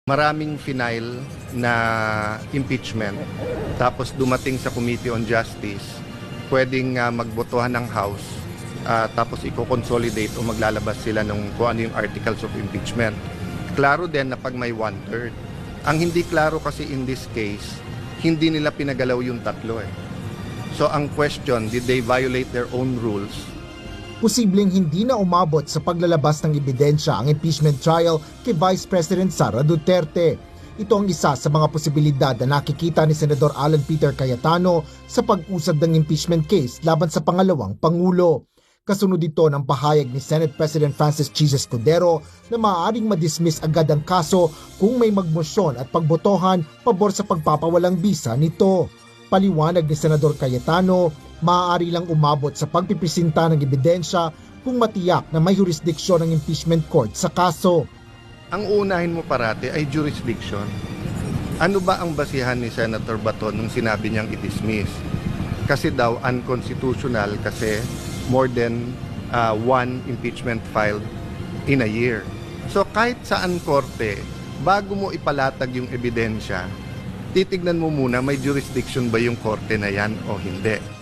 Maraming final na impeachment, tapos dumating sa Committee on Justice, pwedeng magbotohan ng House, tapos i-consolidate o maglalabas sila ng kung ano yung articles of impeachment. Klaro din na pag may 1/3. Ang hindi klaro kasi in this case, hindi nila pinagalaw yung tatlo eh. So ang question, did they violate their own rules? Posibleng hindi na umabot sa paglalabas ng ebidensya ang impeachment trial kay Vice President Sara Duterte. Ito ang isa sa mga posibilidad na nakikita ni Senador Alan Peter Cayetano sa pag-usad ng impeachment case laban sa pangalawang Pangulo. Kasunod ito ng pahayag ni Senate President Francis Chis Escudero na maaaring madismiss agad ang kaso kung may magmosyon at pagbotohan pabor sa pagpapawalang bisa nito. Paliwanag ni Senador Cayetano, maaari lang umabot sa pagpipresinta ng ebidensya kung matiyak na may jurisdiksyon ng impeachment court sa kaso. Ang unahin mo parati ay jurisdiction. Ano ba ang basihan ni Senator Bato nung sinabi niyang i-dismiss? Kasi daw unconstitutional kasi more than one impeachment filed in a year. So kahit saan korte, bago mo ipalatag yung ebidensya, titignan mo muna may jurisdiction ba yung korte na yan o hindi.